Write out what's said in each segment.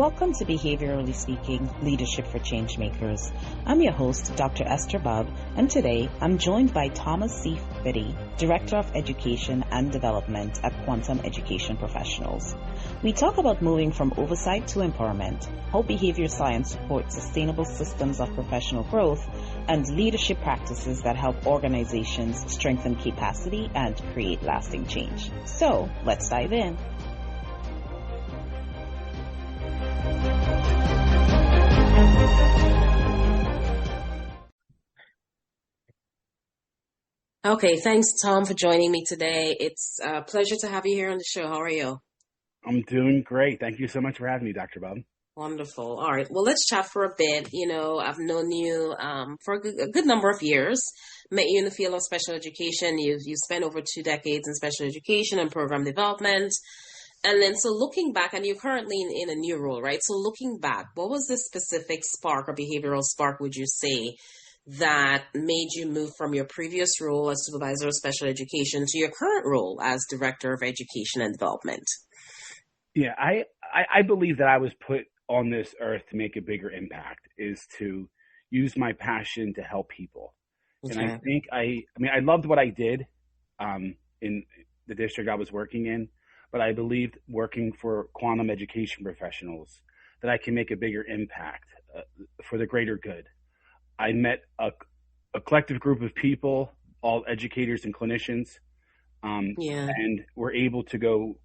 Welcome to Behaviorally Speaking, Leadership for Changemakers. I'm your host, Dr. Esther Bubb, and today I'm joined by Thomas C. Fitti, Director of Education and Development at Quantum Education Professionals. We talk about moving from oversight to empowerment, how behavior science supports sustainable systems of professional growth, and leadership practices that help organizations strengthen capacity and create lasting change. So, let's dive in. Okay, thanks, Tom, for joining me today. It's a pleasure to have you here on the show. How are you? I'm doing great. Thank you so much for having me, Dr. Bubb. Wonderful. All right. Well, let's chat for a bit. I've known you for a good number of years. Met you in the field of special education. You've spent over 2 decades in special education and program development. And then, so looking back, and you're currently in a new role, right? So looking back, what was the specific spark or behavioral spark, would you say, that made you move from your previous role as supervisor of special education to your current role as director of education and development? Yeah, I believe that I was put on this earth to make a bigger impact, is to use my passion to help people. Okay. And I think I loved what I did in the district I was working in, but I believed working for Quantum Education Professionals that I can make a bigger impact for the greater good. I met a collective group of people, all educators and clinicians, and we're able to go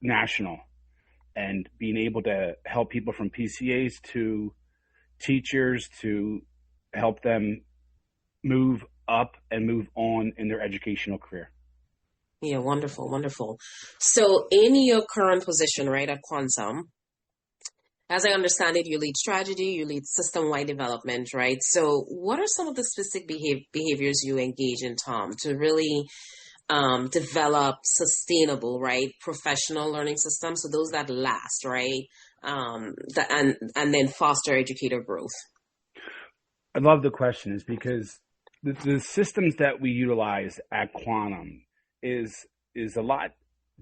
national and being able to help people from PCAs to teachers to help them move up and move on in their educational career. Yeah, wonderful, wonderful. So in your current position, right, at Quantum, as I understand it, you lead strategy, you lead system-wide development, right? So what are some of the specific behaviors you engage in, Tom, to really develop sustainable, right, professional learning systems, so those that last, right, and then foster educator growth? I love the question, is because the systems that we utilize at Quantum is a lot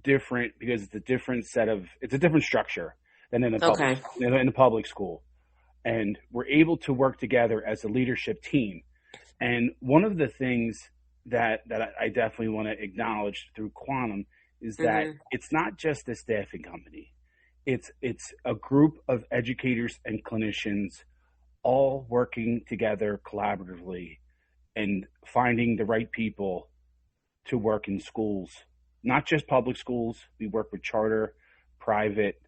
different, because it's a different structure than in the public school. And we're able to work together as a leadership team. And one of the things that I definitely want to acknowledge through Quantum is that it's not just a staffing company. It's a group of educators and clinicians all working together collaboratively and finding the right people to work in schools, not just public schools. We work with charter, private,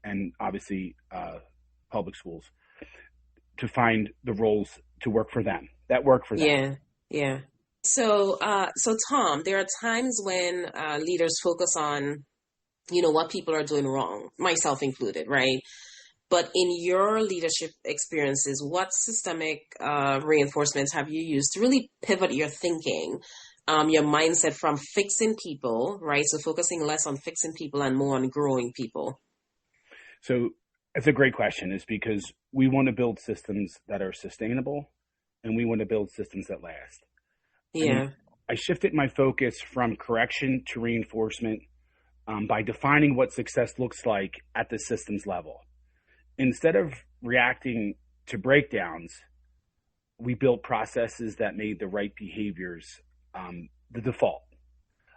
and obviously public schools, to find the roles to work for them, that work for them. Yeah. So Tom, there are times when leaders focus on, what people are doing wrong, myself included, right? But in your leadership experiences, what systemic reinforcements have you used to really pivot your thinking, your mindset from fixing people, right? So focusing less on fixing people and more on growing people. So it's a great question, is because we want to build systems that are sustainable, and we want to build systems that last. Yeah. I shifted my focus from correction to reinforcement by defining what success looks like at the systems level. Instead of reacting to breakdowns, we built processes that made the right behaviors the default.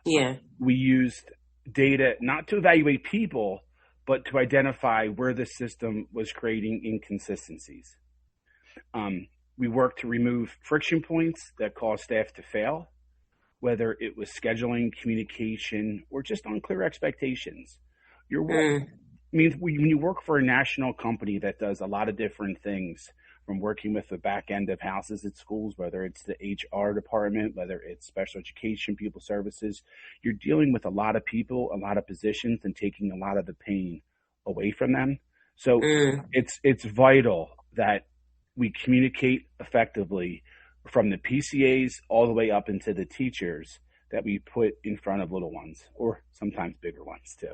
Yeah. We used data not to evaluate people, but to identify where the system was creating inconsistencies. We worked to remove friction points that caused staff to fail, whether it was scheduling, communication, or just unclear expectations. Your work means when you work for a national company that does a lot of different things, from working with the back end of houses at schools, whether it's the HR department, whether it's special education, pupil services, you're dealing with a lot of people, a lot of positions, and taking a lot of the pain away from them. So it's vital that we communicate effectively from the PCAs all the way up into the teachers that we put in front of little ones, or sometimes bigger ones too.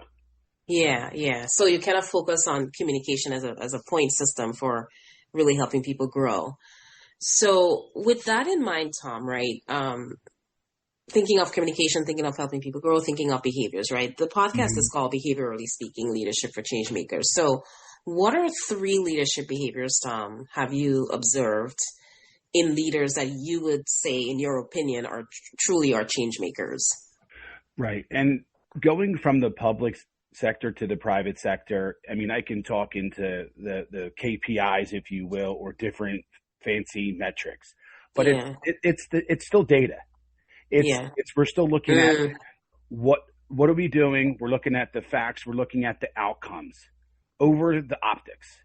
Yeah. So you kind of focus on communication as a point system for really helping people grow. So with that in mind, Tom, right, thinking of communication, thinking of helping people grow, thinking of behaviors, right? The podcast Mhm. is called Behaviorally Speaking Leadership for Change Makers. So what are three leadership behaviors, Tom, have you observed in leaders that you would say, in your opinion, are truly are change makers? Right. And going from the public sector to the private sector, I mean, I can talk into the KPIs, if you will, or different fancy metrics, but Yeah. it's still data. Yeah. We're still looking at what are we doing? We're looking at the facts. We're looking at the outcomes over the optics.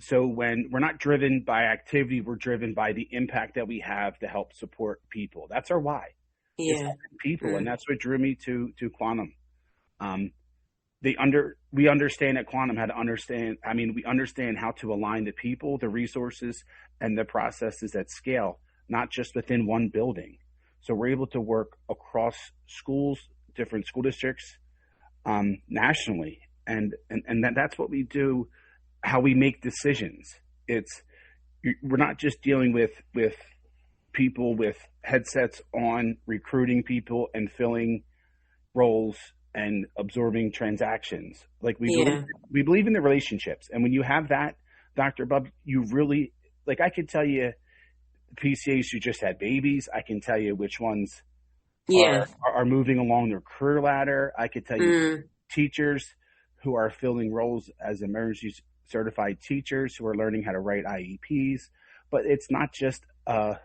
So when we're not driven by activity, we're driven by the impact that we have to help support people. That's our why. It's Yeah. helping people, and that's what drew me to Quantum. Um, we understand at Quantum how to understand. I mean, we understand how to align the people, the resources, and the processes at scale, not just within one building. So we're able to work across schools, different school districts, nationally, and that's what we do. How we make decisions. We're not just dealing with people with headsets on, recruiting people and filling roles and absorbing transactions. Like we believe in the relationships, and when you have that, Dr. Bubb, you really, like, I could tell you PCAs who just had babies. I can tell you which ones are moving along their career ladder. I could tell you teachers who are filling roles as emergency certified teachers who are learning how to write IEPs. But it's not just a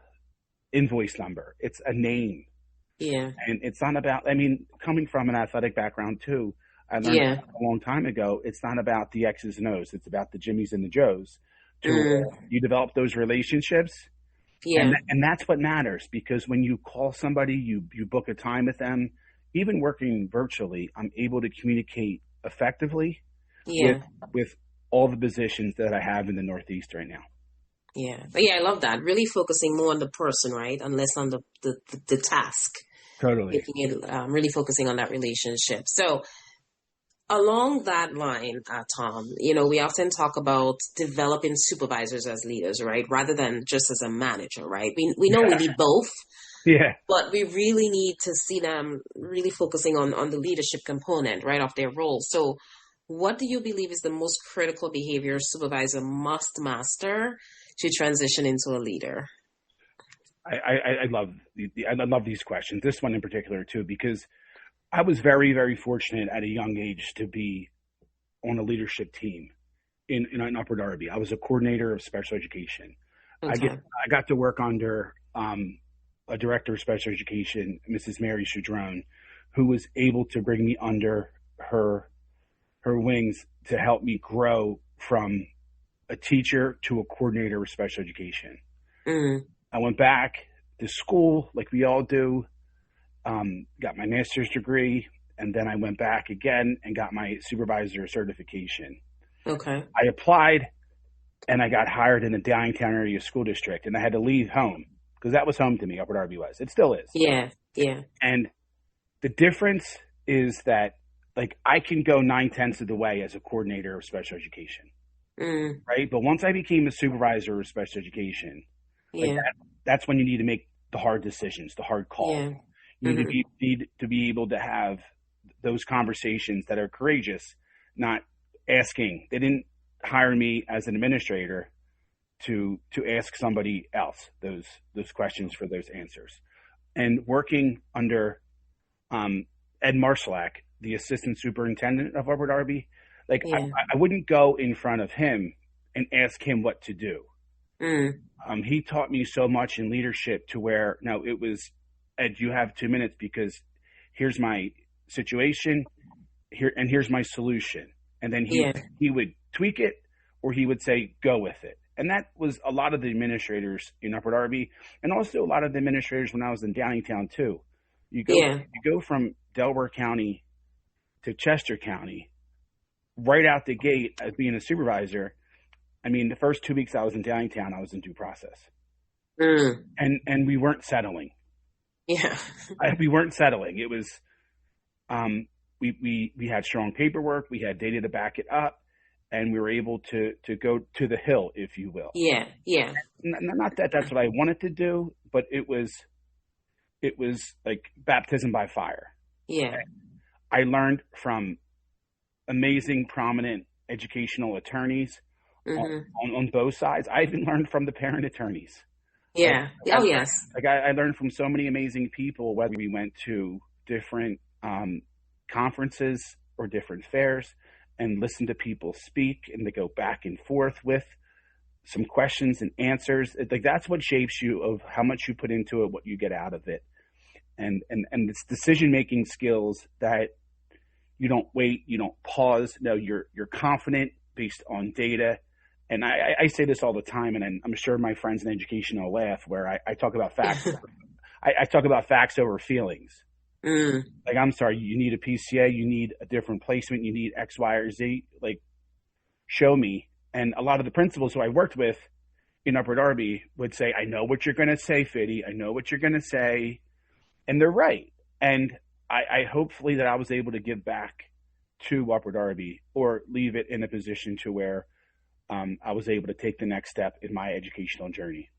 invoice number. It's a name. Yeah. And it's not about, I mean, coming from an athletic background too, I learned a long time ago, it's not about the X's and O's. It's about the Jimmys and the Joes. You develop those relationships. Yeah. And that's what matters, because when you call somebody, you book a time with them, even working virtually, I'm able to communicate effectively with all the positions that I have in the Northeast right now. Yeah. But yeah, I love that. Really focusing more on the person, right? And less on the task. Totally. Making it, really focusing on that relationship. So along that line, Tom, we often talk about developing supervisors as leaders, right? Rather than just as a manager, right? We know we need both. Yeah. But we really need to see them really focusing on the leadership component, right, of their role. So what do you believe is the most critical behavior a supervisor must master to transition into a leader? I love these questions. This one in particular too, because I was very, very fortunate at a young age to be on a leadership team in Upper Darby. I was a coordinator of special education. Okay. I got to work under a director of special education, Mrs. Mary Shadrone, who was able to bring me under her wings to help me grow from a teacher to a coordinator of special education. I went back to school like we all do, got my master's degree, and then I went back again and got my supervisor certification. Okay. I applied and I got hired in the downtown area school district, and I had to leave home because that was home to me. Upper Darby was. It still is. Yeah. Yeah. And the difference is that, like, I can go 9/10 of the way as a coordinator of special education. Right. But once I became a supervisor of special education, that's when you need to make the hard decisions, the hard calls. Yeah. You need to be able to have those conversations that are courageous, not asking. They didn't hire me as an administrator to ask somebody else those questions for those answers. And working under Ed Marszalek, the assistant superintendent of Upper Darby, like I wouldn't go in front of him and ask him what to do. He taught me so much in leadership to where, no, it was, Ed, you have 2 minutes because here's my situation here and here's my solution. And then he would tweak it, or he would say, go with it. And that was a lot of the administrators in Upper Darby, and also a lot of the administrators when I was in Downingtown too. You go from Delaware County to Chester County right out the gate as being a supervisor. I mean, the first 2 weeks I was in Downingtown, I was in due process. And we weren't settling. Yeah. We weren't settling. It was, we had strong paperwork. We had data to back it up, and we were able to go to the hill, if you will. Yeah. Yeah. Not that that's what I wanted to do, but it was it was like baptism by fire. Yeah. I learned from amazing, prominent educational attorneys on both sides. I even learned from the parent attorneys. Yeah. Oh, yes. I learned from so many amazing people, whether we went to different conferences or different fairs and listened to people speak and they go back and forth with some questions and answers. Like that's what shapes you of how much you put into it, what you get out of it. And it's decision-making skills that you don't wait, you don't pause. No, you're confident based on data. And I say this all the time, and I'm sure my friends in education will laugh where I talk about facts. I talk about facts over feelings. Like, I'm sorry, you need a PCA, you need a different placement, you need X, Y, or Z. Like, show me. And a lot of the principals who I worked with in Upper Darby would say, I know what you're going to say, Fitti. I know what you're going to say. And they're right. And I hopefully that I was able to give back to Upper Darby or leave it in a position to where I was able to take the next step in my educational journey.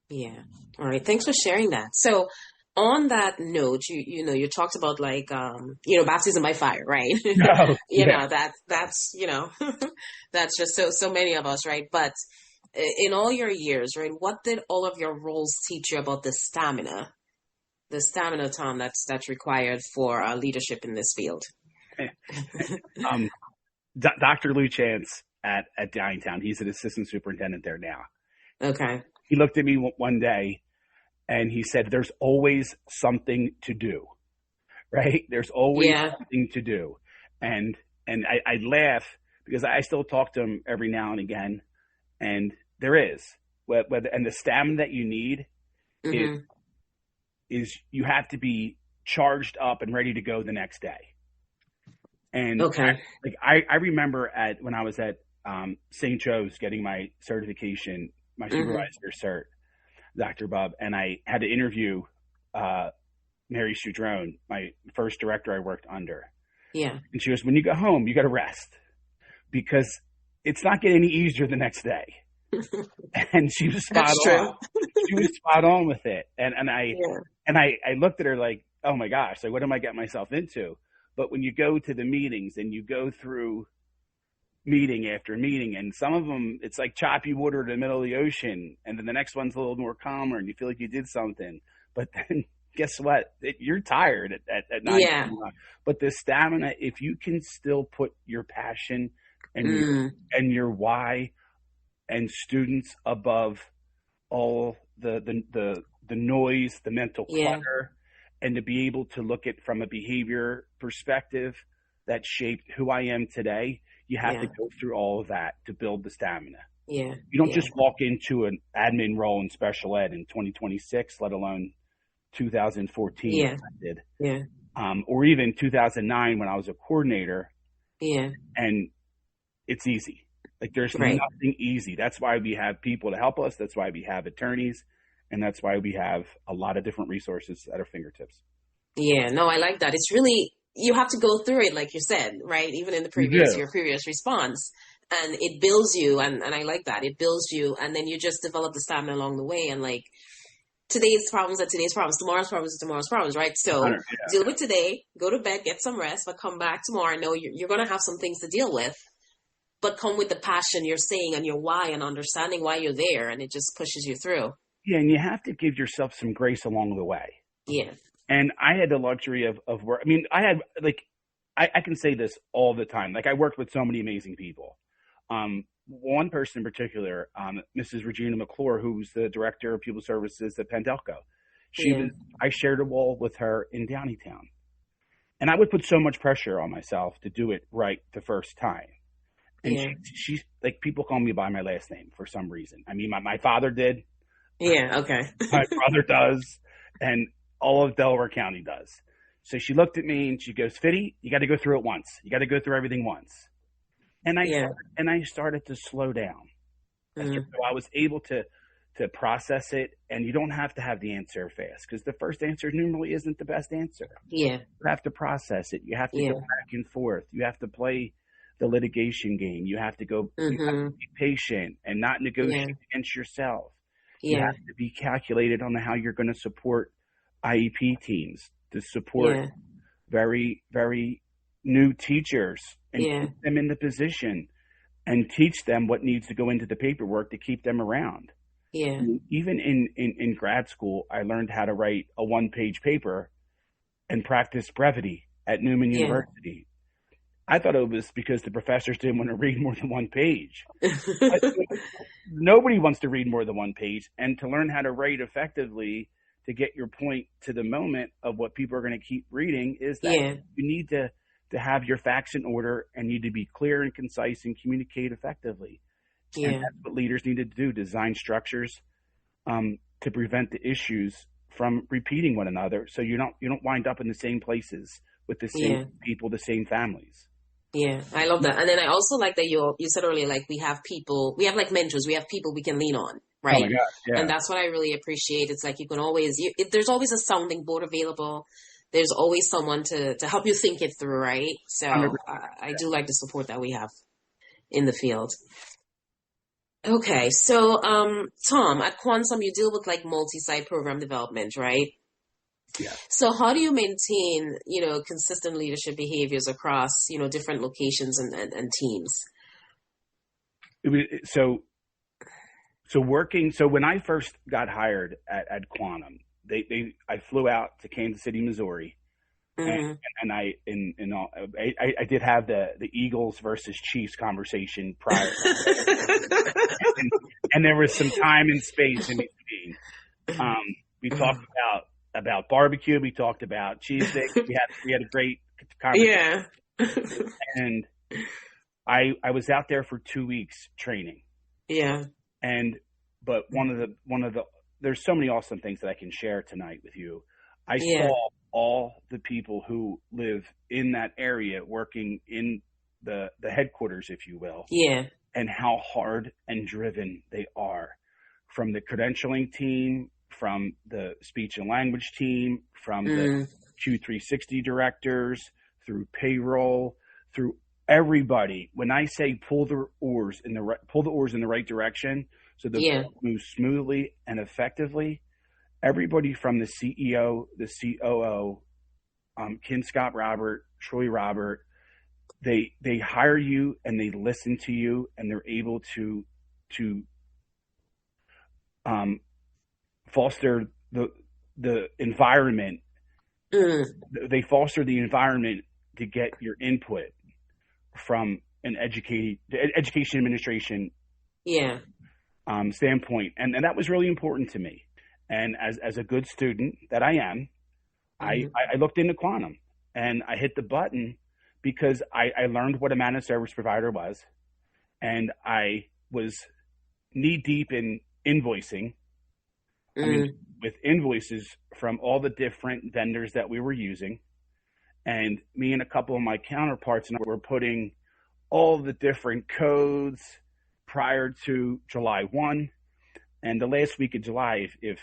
Yeah. All right. Thanks for sharing that. So on that note, you talked about like, baptism by fire, right? No, that's that's just so many of us, right? But in all your years, right, what did all of your roles teach you about the stamina, Tom, that's required for leadership in this field? Dr. Lou Chance at Downtown, he's an assistant superintendent there now. Okay. He looked at me one day and he said, there's always something to do, right? There's always something to do. And I laugh because I still talk to him every now and again. And there is. And the stamina that you need is you have to be charged up and ready to go the next day. And I remember when I was at St. Joe's getting my certification, my supervisor cert, Dr. Bubb, and I had to interview Mary Sudrone, my first director I worked under. Yeah. And she goes, when you go home, you got to rest because it's not getting any easier the next day. And she was spot on. She was spot on with it. And I looked at her like, oh my gosh, like what am I getting myself into? But when you go to the meetings and you go through meeting after meeting, and some of them, it's like choppy water in the middle of the ocean. And then the next one's a little more calmer and you feel like you did something. But then guess what? You're tired at night. Yeah. But the stamina, if you can still put your passion and your why and students above all the noise, the mental clutter, and to be able to look at from a behavior perspective that shaped who I am today, you have to go through all of that to build the stamina. Yeah. You don't just walk into an admin role in special ed in 2026, let alone 2014 yeah. I did. Yeah. Or even 2009 when I was a coordinator. Yeah. And it's easy. Like there's nothing easy. That's why we have people to help us. That's why we have attorneys. And that's why we have a lot of different resources at our fingertips. Yeah, no, I like that. It's really, you have to go through it, like you said, right? Even in your previous response. And it builds you. And I like that. It builds you. And then you just develop the stamina along the way. And like today's problems are today's problems. Tomorrow's problems are tomorrow's problems, right? So deal with today, go to bed, get some rest, but come back tomorrow. Know you're going to have some things to deal with. But come with the passion you're saying and your why and understanding why you're there. And it just pushes you through. Yeah, and you have to give yourself some grace along the way. Yeah. And I had the luxury of work. I mean, I had I can say this all the time. Like I worked with so many amazing people. One person in particular, Mrs. Regina McClure, who's the director of Pupil Services at Pendelco. I shared a wall with her in Downtown. And I would put so much pressure on myself to do it right the first time. And she's like, people call me by my last name for some reason. I mean, my father did. Yeah, okay. My brother does, and all of Delaware County does. So she looked at me and she goes, Fitti, you got to go through it once. You got to go through everything once. And I started to slow down. Mm-hmm. So I was able to process it, and you don't have to have the answer fast because the first answer normally isn't the best answer. Yeah. You have to process it. You have to go back and forth. You have to play the litigation game. You have to go you have to be patient and not negotiate against yourself. You have to be calculated on how you're going to support IEP teams, to support Yeah. very, very new teachers and Yeah. keep them in the position and teach them what needs to go into the paperwork to keep them around. Yeah. Even in grad school, I learned how to write a one-page paper and practice brevity at Newman Yeah. University. I thought it was because the professors didn't want to read more than one page. But nobody wants to read more than one page. And to learn how to write effectively to get your point to the moment of what people are going to keep reading is that Yeah. you need to have your facts in order and need to be clear and concise and communicate effectively. And Yeah. that's what leaders need to do, design structures to prevent the issues from repeating one another, so you don't wind up in the same places with the same Yeah. people, the same families. Yeah, I love that. And then I also like that you said earlier, like we have people, we have like mentors, we have people we can lean on, right? Oh my God, yeah. And that's what I really appreciate. It's like you can always, there's always a sounding board available. There's always someone to help you think it through, right? So 100%. I do like the support that we have in the field. Okay, so Tom, at Quantum, you deal with like multi-site program development, right? Yeah. So how do you maintain, consistent leadership behaviors across, different locations and teams? So when I first got hired at Quantum, I flew out to Kansas City, Missouri, Mm-hmm. and I did have the Eagles versus Chiefs conversation prior, and there was some time and space in between. We talked about barbecue. We talked about cheesesteak. We had a great conversation. Yeah. And I was out there for 2 weeks training. Yeah. But one of the there's so many awesome things that I can share tonight with you. I Yeah. saw all the people who live in that area working in the headquarters, if you will. Yeah. And how hard and driven they are, from the credentialing team, from the speech and language team, from the Q360 directors, through payroll, through everybody. When I say pull the oars in the right direction, so the boat moves smoothly and effectively, everybody from the CEO, the COO, Ken Scott Robert, Troy Robert, they hire you and they listen to you, and they're able to foster the environment. They foster the environment to get your input from an education administration standpoint, and that was really important to me. And as a good student that I am, I looked into Quantum and I hit the button because I learned what a managed service provider was, and I was knee deep in invoicing. I mean, with invoices from all the different vendors that we were using, and me and a couple of my counterparts were putting all the different codes prior to July 1. And the last week of July, if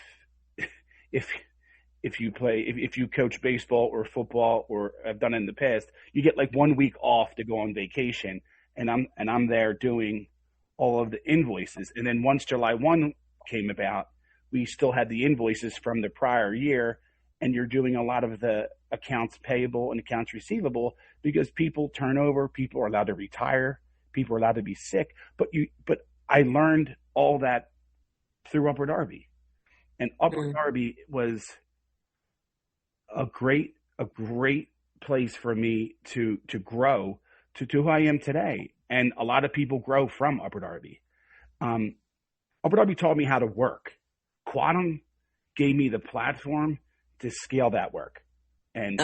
you coach baseball or football or have done it in the past, you get like 1 week off to go on vacation, and I'm there doing all of the invoices. And then once July 1 came about, we still had the invoices from the prior year, and you're doing a lot of the accounts payable and accounts receivable because people turn over, people are allowed to retire, people are allowed to be sick. But I learned all that through Upper Darby, and Upper Darby was a great place for me to grow to who I am today. And a lot of people grow from Upper Darby. Upper Darby taught me how to work. Quantum gave me the platform to scale that work. And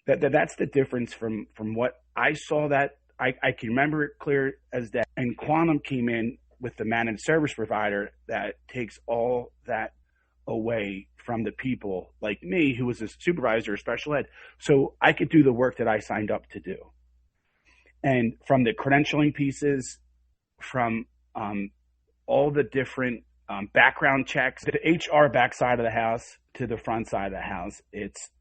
that's the difference from what I saw. That I can remember it clear as day. And Quantum came in with the managed service provider that takes all that away from the people like me, who was a supervisor or special ed, so I could do the work that I signed up to do. And from the credentialing pieces, from all the different background checks, the HR backside of the house to the front side of the house, it's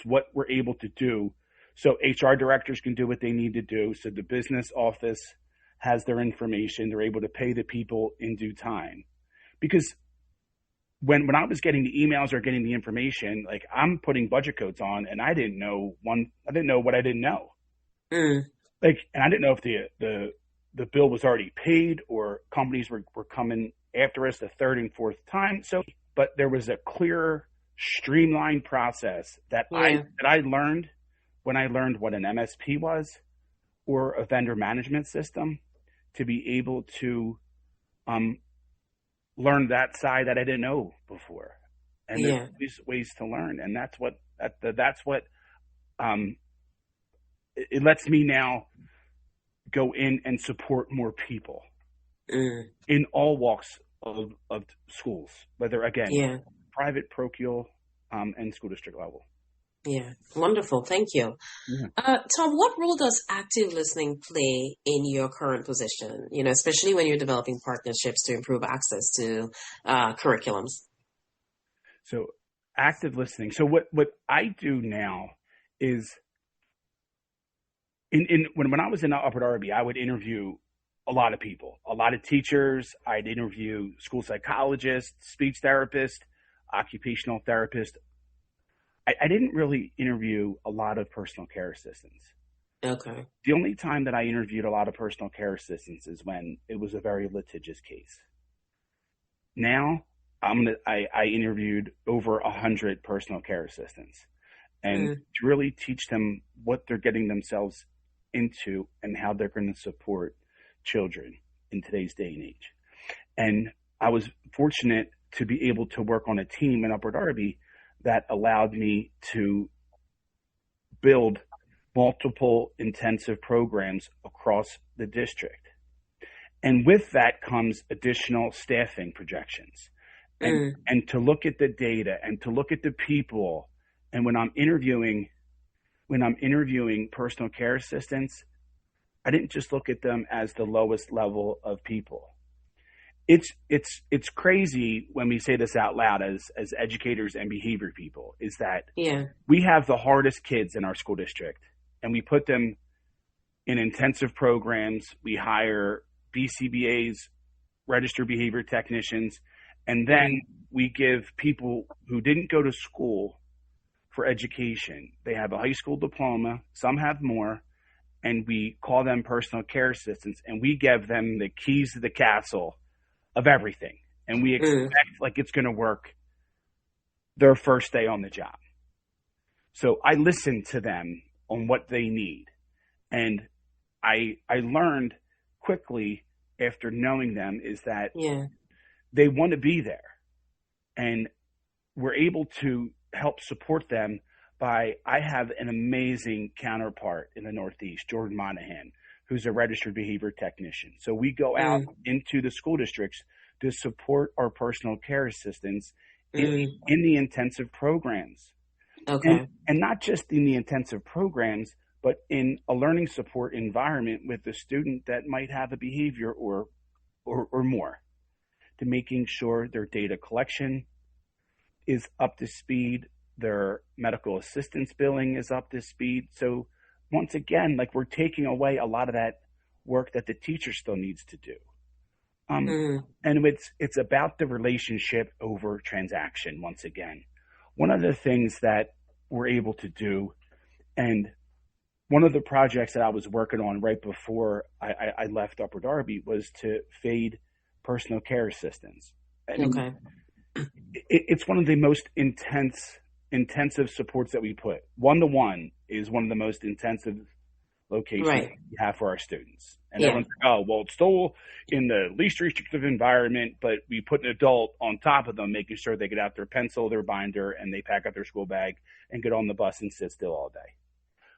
what we're able to do. So HR directors can do what they need to do. So the business office has their information. They're able to pay the people in due time. Because when I was getting the emails or getting the information, like I'm putting budget codes on, and I didn't know what I didn't know. Like, and I didn't know if the bill was already paid or companies were coming after us the third and fourth time. So, but there was a clear, streamlined process that I learned when I learned what an MSP was or a vendor management system, to be able to learn that side that I didn't know before. And there's ways to learn, and that's what it lets me now go in and support more people in all walks of schools, whether again private, parochial, and school district level. Yeah, wonderful. Thank you. Tom, what role does active listening play in your current position, especially when you're developing partnerships to improve access to curriculums? So active listening. So what I do now is when I was in Upper Darby, I would interview a lot of people, a lot of teachers. I'd interview school psychologists, speech therapists, occupational therapists. I didn't really interview a lot of personal care assistants. Okay. The only time that I interviewed a lot of personal care assistants is when it was a very litigious case. Now I interviewed over 100 personal care assistants, and to really teach them what they're getting themselves into and how they're going to support children in today's day and age. And I was fortunate to be able to work on a team in Upper Darby that allowed me to build multiple intensive programs across the district. And with that comes additional staffing projections. And to look at the data and to look at the people. And when I'm interviewing personal care assistants, I didn't just look at them as the lowest level of people. It's crazy when we say this out loud as educators and behavior people, is that we have the hardest kids in our school district, and we put them in intensive programs. We hire BCBAs, registered behavior technicians, and then we give people who didn't go to school for education. They have a high school diploma, some have more, and we call them personal care assistants, and we give them the keys to the castle of everything. And we expect like it's going to work their first day on the job. So I listen to them on what they need. And I learned quickly after knowing them is that they want to be there. And we're able to help support them I have an amazing counterpart in the Northeast, Jordan Monahan, who's a registered behavior technician. So we go out into the school districts to support our personal care assistants in the intensive programs. Okay. And not just in the intensive programs, but in a learning support environment with the student that might have a behavior or more, to making sure their data collection is up to speed, their medical assistance billing is up to speed. So once again, like we're taking away a lot of that work that the teacher still needs to do. And it's about the relationship over transaction. Once again, one of the things that we're able to do, and one of the projects that I was working on right before I left Upper Darby, was to fade personal care assistants. Okay. It's one of the most intensive supports that we put. 1-to-1 is one of the most intensive locations we have for our students. And everyone's like, oh, well, it's still in the least restrictive environment, but we put an adult on top of them, making sure they get out their pencil, their binder, and they pack up their school bag and get on the bus and sit still all day.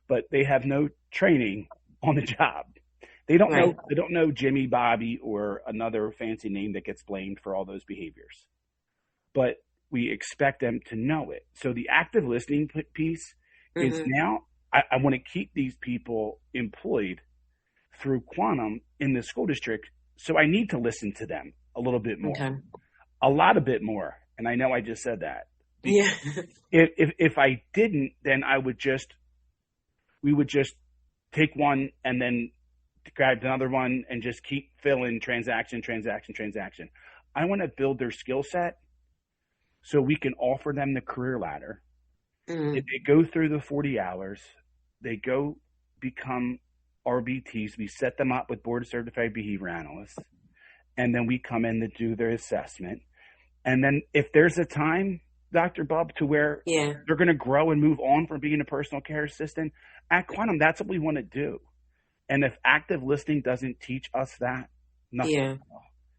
But they have no training on the job. They don't know. They don't know Jimmy, Bobby, or another fancy name that gets blamed for all those behaviors. But we expect them to know it. So the active listening piece is now I want to keep these people employed through Quantum in the school district. So I need to listen to them a little bit more, a lot a bit more. And I know I just said that. Yeah. If I didn't, then we would just take one and then grab another one and just keep filling transaction. I want to build their skill set so we can offer them the career ladder. Mm-hmm. They go through the 40 hours, they go become RBTs. We set them up with board certified behavior analysts, and then we come in to do their assessment. And then if there's a time, Dr. Bubb, to where they're going to grow and move on from being a personal care assistant, at Quantum, that's what we want to do. And if active listening doesn't teach us that, nothing.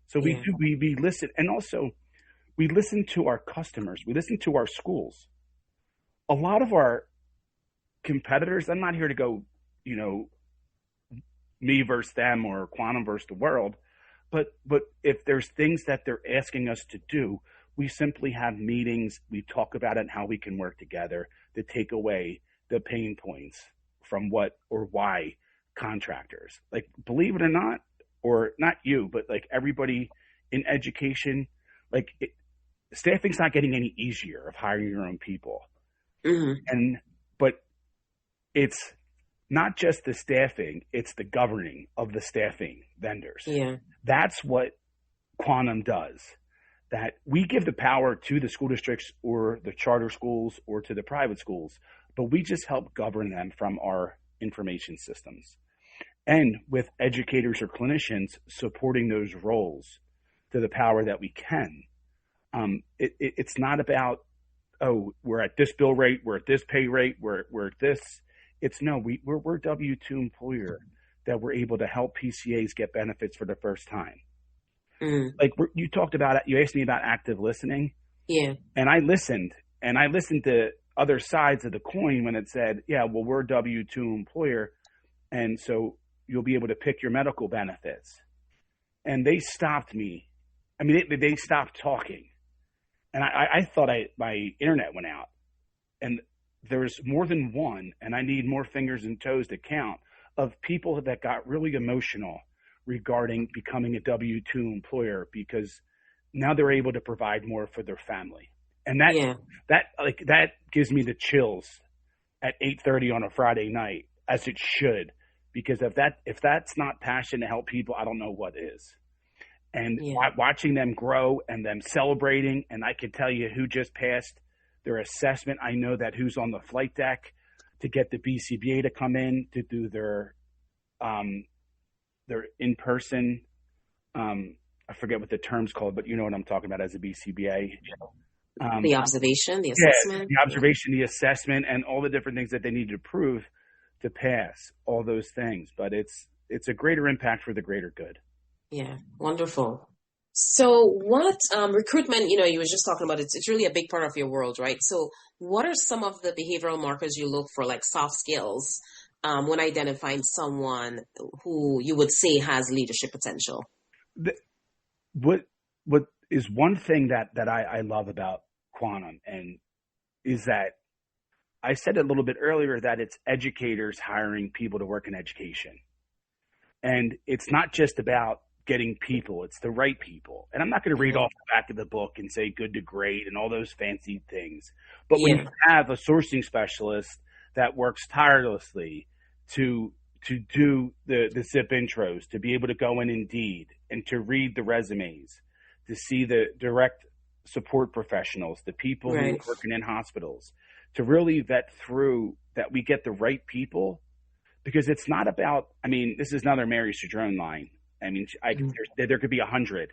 So we listen. And also, we listen to our customers. We listen to our schools. A lot of our competitors, I'm not here to go, me versus them or Quantum versus the world, but if there's things that they're asking us to do, we simply have meetings. We talk about it and how we can work together to take away the pain points from what or why contractors, like, believe it or not, or not you, but like everybody in education, like staffing's not getting any easier of hiring your own people. Mm-hmm. But it's not just the staffing, it's the governing of the staffing vendors. Yeah. That's what Quantum does. That we give the power to the school districts or the charter schools or to the private schools, but we just help govern them from our information systems. And with educators or clinicians supporting those roles to the power that we can. It's not about, oh, we're at this bill rate, we're at this pay rate, we're at this. It's no, we're W-2 employer that we're able to help PCAs get benefits for the first time. Mm. Like you talked about it, you asked me about active listening. Yeah. And I listened to other sides of the coin when it said, yeah, well, we're a W-2 employer. And so you'll be able to pick your medical benefits. And they stopped me. I mean, they stopped talking. And I thought my internet went out. And there's more than one, and I need more fingers and toes to count, of people that got really emotional regarding becoming a W-2 employer because now they're able to provide more for their family. And that gives me the chills at 8:30 on a Friday night, as it should, because if that's not passion to help people, I don't know what is. And watching them grow and them celebrating, and I can tell you who just passed their assessment. I know that who's on the flight deck to get the BCBA to come in to do their in-person, I forget what the term's called, but you know what I'm talking about as a BCBA. The observation, the assessment. Yeah, the observation, the assessment, and all the different things that they need to prove to pass, all those things. But it's a greater impact for the greater good. Yeah, wonderful. So what recruitment, you were just talking about, it's really a big part of your world, right? So what are some of the behavioral markers you look for, like soft skills, when identifying someone who you would say has leadership potential? What is one thing that I love about Quantum and is that I said a little bit earlier that it's educators hiring people to work in education. And it's not just about getting people, it's the right people. And I'm not going to read off the back of the book and say good to great and all those fancy things. But when you have a sourcing specialist that works tirelessly to do the zip intros, to be able to go in Indeed and to read the resumes, to see the direct support professionals, the people who are working in hospitals, to really vet through that we get the right people. Because it's not about, I mean, this is another Mary Cedrone line. I mean, there could be 100.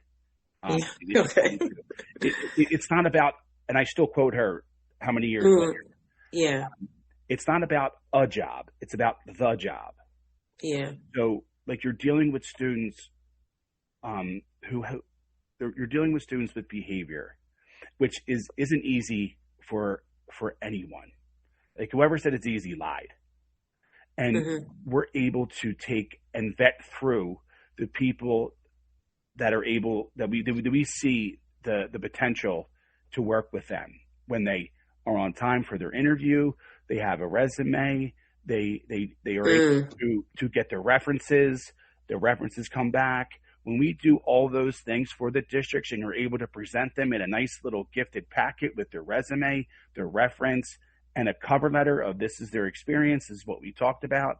It's not about, and I still quote her how many years later. Yeah. It's not about a job. It's about the job. Yeah. So, like, you're dealing with students you're dealing with students with behavior, which isn't easy for anyone. Like, whoever said it's easy lied. And we're able to take and vet through the people that are able, that we see the potential to work with them when they are on time for their interview, they have a resume, they are able to get their references come back. When we do all those things for the districts and you're able to present them in a nice little gifted packet with their resume, their reference, and a cover letter of this is their experience, this is what we talked about,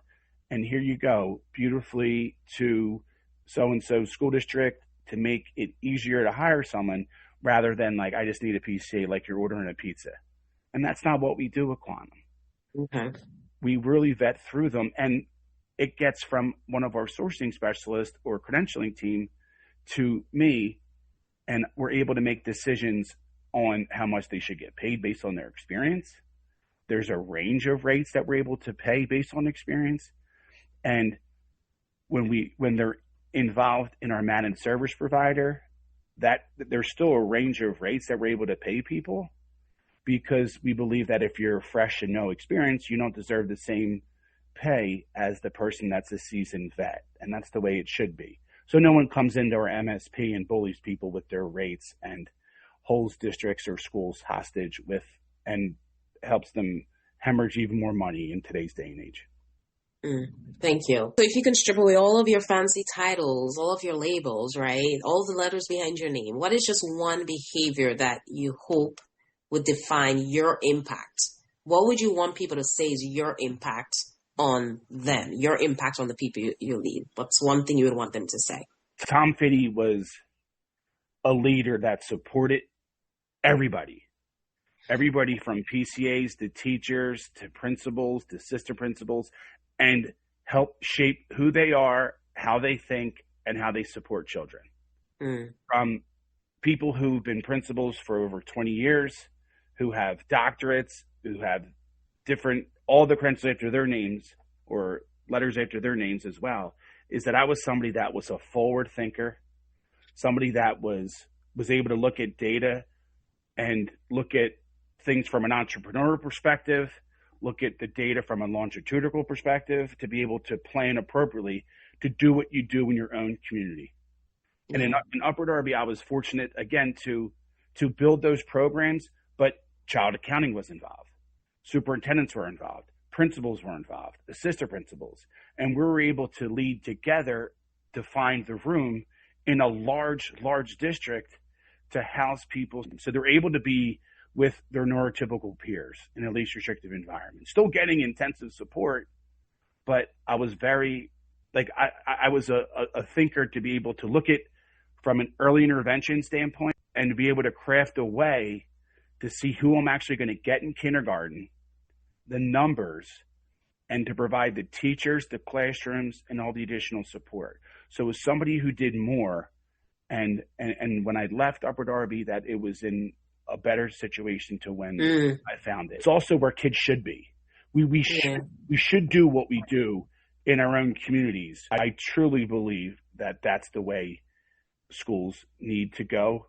and here you go, beautifully to so-and-so school district to make it easier to hire someone, rather than like, I just need a PCA, like you're ordering a pizza. And that's not what we do at Quantum. Okay. We really vet through them, and it gets from one of our sourcing specialists or credentialing team to me, and we're able to make decisions on how much they should get paid based on their experience. There's a range of rates that we're able to pay based on experience. And when they're involved in our managed service provider, that there's still a range of rates that we're able to pay people, because we believe that if you're fresh and no experience, you don't deserve the same pay as the person that's a seasoned vet. And that's the way it should be. So no one comes into our MSP and bullies people with their rates and holds districts or schools hostage with, and helps them hemorrhage even more money in today's day and age. Thank you. So if you can strip away all of your fancy titles, all of your labels, right? All the letters behind your name, what is just one behavior that you hope would define your impact? What would you want people to say is your impact on them, your impact on the people you lead? What's one thing you would want them to say? Tom Fitti was a leader that supported everybody from PCAs to teachers to principals to assistant principals, and help shape who they are, how they think, and how they support children. From people who've been principals for over 20 years, who have doctorates, who have all the credentials after their names or letters after their names as well, is that I was somebody that was a forward thinker, somebody that was able to look at data and look at things from an entrepreneurial perspective, look at the data from a longitudinal perspective, to be able to plan appropriately to do what you do in your own community. And in Upper Darby, I was fortunate, again, to build those programs, but child accounting was involved. Superintendents were involved. Principals were involved. Assistant principals. And we were able to lead together to find the room in a large district to house people. So they're able to be with their neurotypical peers in a least restrictive environment, still getting intensive support. But I was very, I was a thinker to be able to look at from an early intervention standpoint and to be able to craft a way to see who I'm actually going to get in kindergarten, the numbers, and to provide the teachers, the classrooms, and all the additional support. So as somebody who did more, and when I left Upper Darby, that it was in a better situation to when I found it. It's also where kids should be. We should do what we do in our own communities. I truly believe that that's the way schools need to go,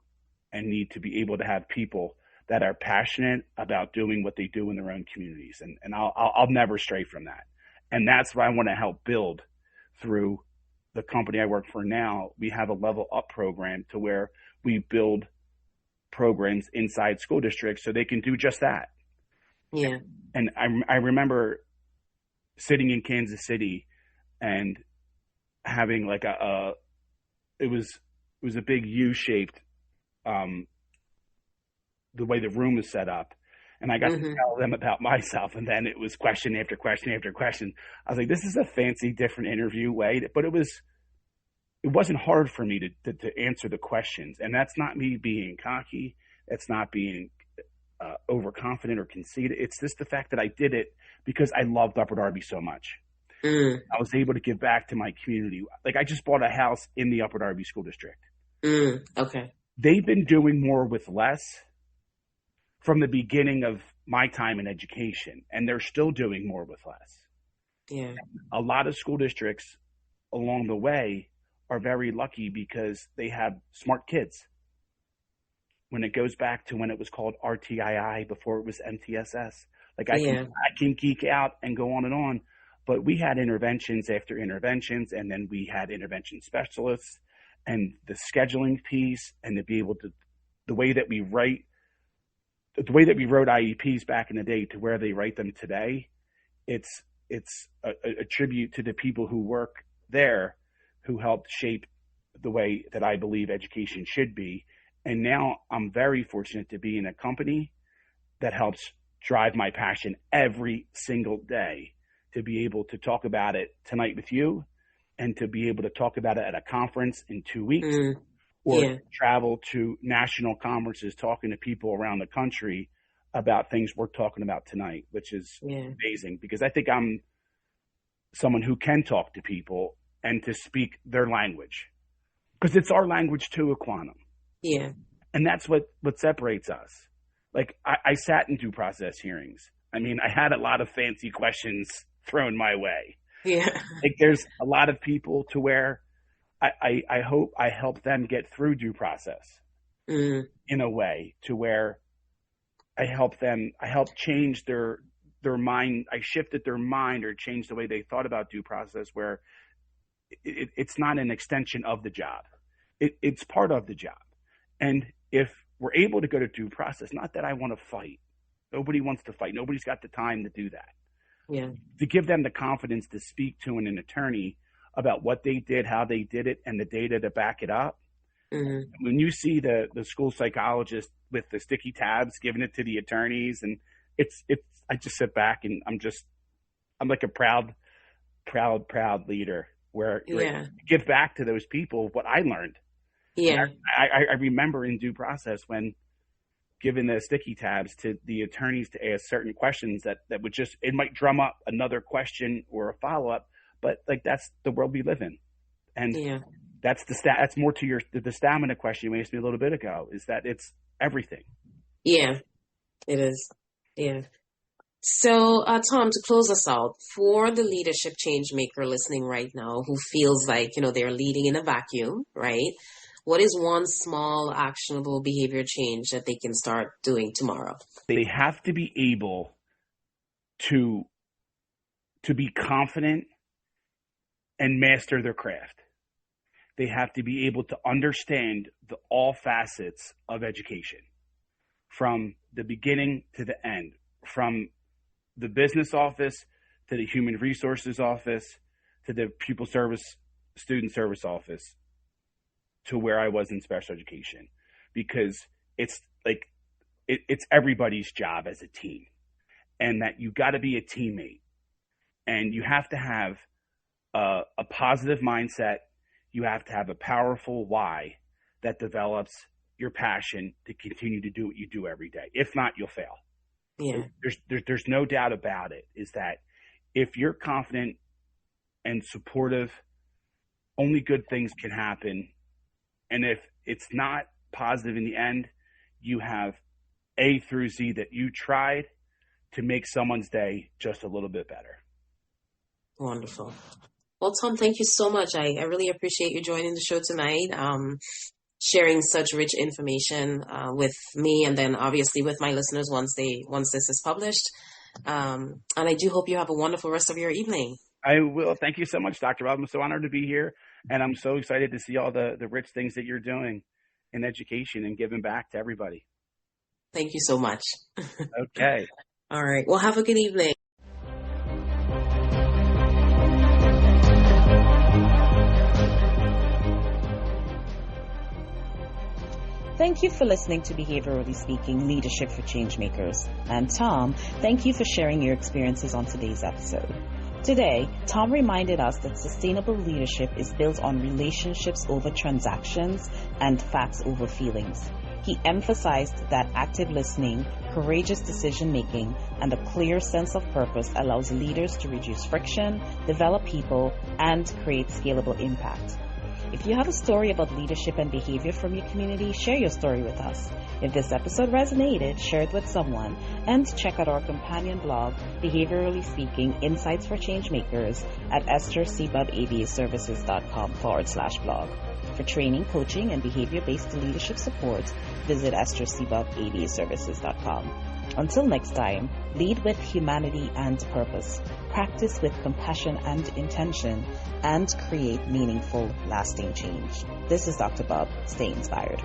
and need to be able to have people that are passionate about doing what they do in their own communities. And I'll never stray from that. And that's what I want to help build through the company I work for now. We have a level up program to where we build programs inside school districts so they can do just that. Yeah. And I remember sitting in Kansas City and having like it was a big U-shaped, the way the room was set up. And I got to tell them about myself. And then it was question after question after question. I was like, this is a fancy, different interview way. But it wasn't hard for me to answer the questions. And that's not me being cocky. It's not being overconfident or conceited. It's just the fact that I did it because I loved Upper Darby so much. I was able to give back to my community. Like, I just bought a house in the Upper Darby School District. Okay. They've been doing more with less from the beginning of my time in education, and they're still doing more with less. Yeah. A lot of school districts along the way are very lucky because they have smart kids. When it goes back to when it was called RTII before it was MTSS, like I can geek out and go on, but we had interventions after interventions, and then we had intervention specialists, and the scheduling piece, and to be able to, the way that we wrote IEPs back in the day to where they write them today, it's a tribute to the people who work there, who helped shape the way that I believe education should be. And now I'm very fortunate to be in a company that helps drive my passion every single day, to be able to talk about it tonight with you, and to be able to talk about it at a conference in 2 weeks, or Yeah. travel to national conferences talking to people around the country about things we're talking about tonight, which is Yeah. amazing because I think I'm someone who can talk to people and to speak their language because it's our language too at Quantum. Yeah. And that's what separates us. Like I sat in due process hearings. I mean, I had a lot of fancy questions thrown my way. Yeah. Like there's a lot of people to where I hope I help them get through due process in a way to where I help change their mind. I shifted their mind or changed the way they thought about due process where it's not an extension of the job. It's part of the job. And if we're able to go to due process, not that I want to fight. Nobody wants to fight. Nobody's got the time to do that. Yeah. To give them the confidence to speak to an attorney about what they did, how they did it, and the data to back it up. When you see the school psychologist with the sticky tabs giving it to the attorneys, and it's I just sit back and I'm like a proud leader where I give back to those people what I learned. Yeah. I remember in due process when given the sticky tabs to the attorneys to ask certain questions that would just, it might drum up another question or a follow-up, but like that's the world we live in. And that's that's more to the stamina question you asked me a little bit ago, is that it's everything. Yeah, it is. Yeah. So, Tom, to close us out, for the leadership change maker listening right now who feels like, they're leading in a vacuum, right? What is one small actionable behavior change that they can start doing tomorrow? They have to be able to be confident and master their craft. They have to be able to understand all facets of education, from the beginning to the end, from the business office to the human resources office to the pupil service, student service office, to where I was in special education, because it's like it's everybody's job as a team, and that you got to be a teammate, and you have to have a positive mindset. You have to have a powerful why that develops your passion to continue to do what you do every day. If not, you'll fail. Yeah. There's no doubt about it, is that if you're confident and supportive, only good things can happen. And if it's not positive in the end, you have A through Z that you tried to make someone's day just a little bit better. Wonderful. Well, Tom, thank you so much. I really appreciate you joining the show tonight, sharing such rich information with me, and then obviously with my listeners once this is published. And I do hope you have a wonderful rest of your evening. I will. Thank you so much, Dr. Bubb. I'm so honored to be here, and I'm so excited to see all the rich things that you're doing in education and giving back to everybody. Thank you so much. Okay. All right. Well, have a good evening. Thank you for listening to Behaviorally Speaking, Leadership for Changemakers. And Tom, thank you for sharing your experiences on today's episode. Today, Tom reminded us that sustainable leadership is built on relationships over transactions and facts over feelings. He emphasized that active listening, courageous decision-making, and a clear sense of purpose allows leaders to reduce friction, develop people, and create scalable impact. If you have a story about leadership and behavior from your community, share your story with us. If this episode resonated, share it with someone, and check out our companion blog, Behaviorally Speaking, Insights for Changemakers, at esthercbubbavaservices.com/blog. For training, coaching, and behavior-based leadership support, visit esthercbubbavaservices.com. Until next time, lead with humanity and purpose, practice with compassion and intention, and create meaningful, lasting change. This is Dr. Bubb. Stay inspired.